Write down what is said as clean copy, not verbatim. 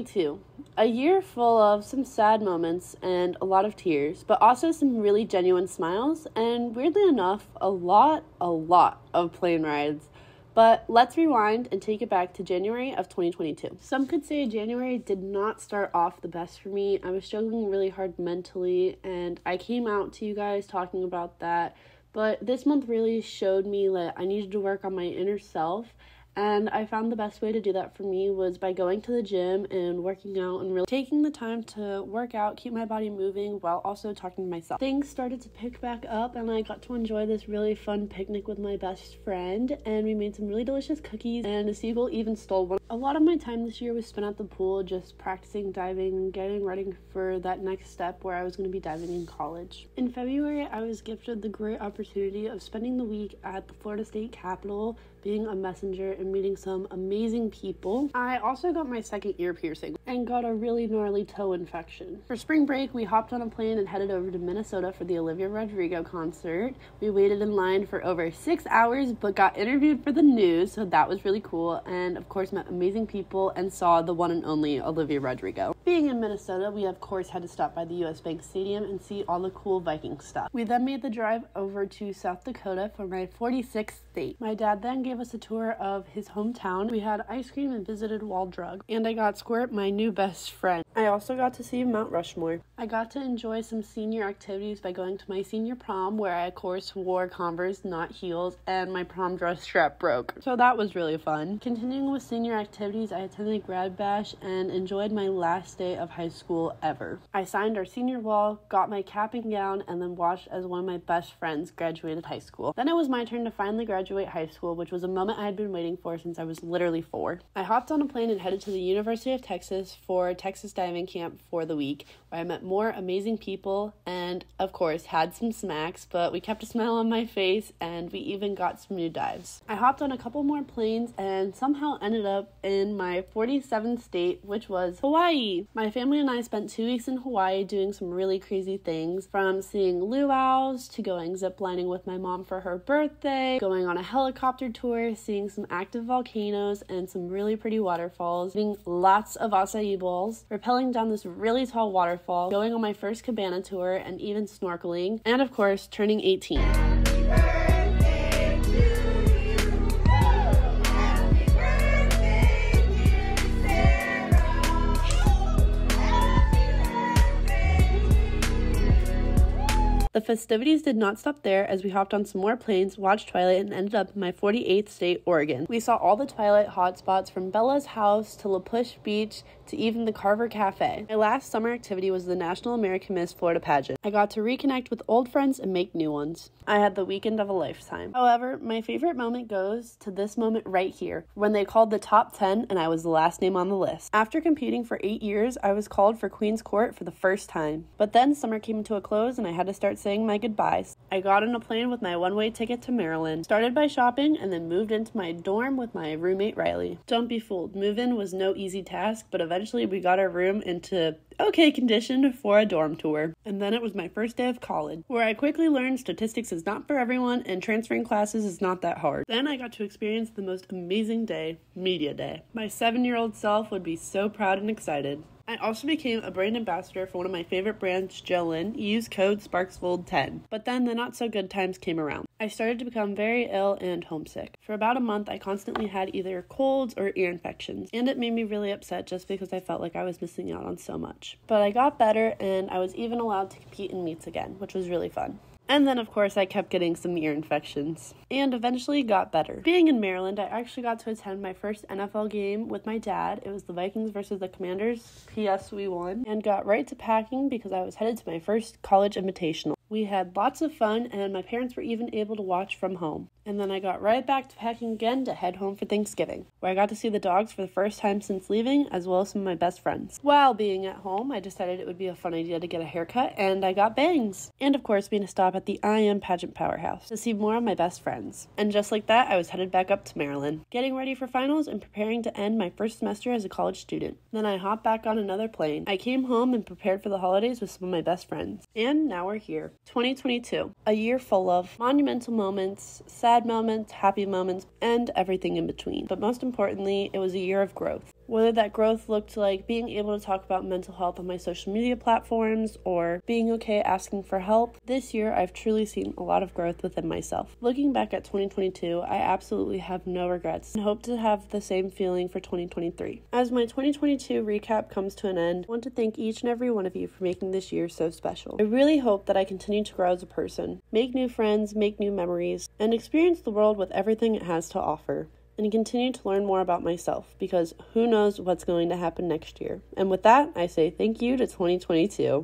2022, a year full of some sad moments and a lot of tears, but also some really genuine smiles and, weirdly enough, a lot of plane rides. But let's rewind and take it back to January of 2022. Some could say January did not start off the best for me. I was struggling really hard mentally, and I came out to you guys talking about that. But this month really showed me that I needed to work on my inner self. And I found the best way to do that for me was by going to the gym and working out and really taking the time to work out, keep my body moving while also talking to myself. Things started to pick back up and I got to enjoy this really fun picnic with my best friend, and we made some really delicious cookies, and a seagull even stole one. A lot of my time this year was spent at the pool just practicing diving and getting ready for that next step where I was going to be diving in college. In February, I was gifted the great opportunity of spending the week at the Florida State Capitol, being a messenger and meeting some amazing people. I also got my second ear piercing and got a really gnarly toe infection. For spring break, we hopped on a plane and headed over to Minnesota for the Olivia Rodrigo concert. We waited in line for over 6 hours but got interviewed for the news, so that was really cool, and of course met amazing people and saw the one and only Olivia Rodrigo. Being in Minnesota, we of course had to stop by the US Bank Stadium and see all the cool Viking stuff. We then made the drive over to South Dakota for my 46th state. My dad then gave us a tour of his hometown. We had ice cream and visited Wall Drug, and I got Squirt, my new best friend. I also got to see Mount Rushmore. I got to enjoy some senior activities by going to my senior prom, where I of course wore Converse, not heels, and my prom dress strap broke. So that was really fun. Continuing with senior activities, I attended Grad Bash and enjoyed my last day of high school ever. I signed our senior wall, got my cap and gown, and then watched as one of my best friends graduated high school. Then it was my turn to finally graduate high school, which was a moment I had been waiting for since I was literally 4. I hopped on a plane and headed to the University of Texas for Texas diving camp for the week, where I met more amazing people and, of course, had some smacks, but we kept a smile on my face and we even got some new dives. I hopped on a couple more planes and somehow ended up in my 47th state, which was Hawaii. My family and I spent 2 weeks in Hawaii doing some really crazy things, from seeing luau's to going ziplining with my mom for her birthday, going on a helicopter tour, seeing some active volcanoes and some really pretty waterfalls, eating lots of acai bowls, rappelling down this really tall waterfall, going on my first cabana tour, and even snorkeling, and of course, turning 18. The festivities did not stop there, as we hopped on some more planes, watched Twilight, and ended up in my 48th state, Oregon. We saw all the Twilight hotspots, from Bella's house to La Push Beach to even the Carver Cafe. My last summer activity was the National American Miss Florida pageant. I got to reconnect with old friends and make new ones. I had the weekend of a lifetime. However, my favorite moment goes to this moment right here, when they called the top 10 and I was the last name on the list. After competing for 8 years, I was called for Queen's Court for the first time. But then summer came to a close and I had to start saying my goodbyes. I got on a plane with my one-way ticket to Maryland, started by shopping, and then moved into my dorm with my roommate Riley. Don't be fooled, move-in was no easy task, but eventually we got our room into okay condition for a dorm tour. And then it was my first day of college, where I quickly learned statistics is not for everyone and transferring classes is not that hard. Then I got to experience the most amazing day, media day. My 7-year-old self would be so proud and excited. I also became a brand ambassador for one of my favorite brands, Jolyn. Use code SparksVold10. But then the not so good times came around. I started to become very ill and homesick. For about a month, I constantly had either colds or ear infections, and it made me really upset just because I felt like I was missing out on so much. But I got better, and I was even allowed to compete in meets again, which was really fun. And then, of course, I kept getting some ear infections and eventually got better. Being in Maryland, I actually got to attend my first NFL game with my dad. It was the Vikings versus the Commanders. P.S. we won. And got right to packing because I was headed to my first college invitational. We had lots of fun, and my parents were even able to watch from home. And then I got right back to packing again to head home for Thanksgiving, where I got to see the dogs for the first time since leaving, as well as some of my best friends. While being at home, I decided it would be a fun idea to get a haircut, and I got bangs. And of course, being a stop at the I Am Pageant Powerhouse to see more of my best friends. And just like that, I was headed back up to Maryland, getting ready for finals and preparing to end my first semester as a college student. Then I hopped back on another plane. I came home and prepared for the holidays with some of my best friends. And now we're here. 2022, a year full of monumental moments, sad moments, happy moments, and everything in between. But most importantly, it was a year of growth. Whether that growth looked like being able to talk about mental health on my social media platforms or being okay asking for help, this year I've truly seen a lot of growth within myself. Looking back at 2022, I absolutely have no regrets and hope to have the same feeling for 2023. As my 2022 recap comes to an end, I want to thank each and every one of you for making this year so special. I really hope that I continue to grow as a person, make new friends, make new memories, and experience the world with everything it has to offer, and continue to learn more about myself, because who knows what's going to happen next year. And with that, I say thank you to 2022.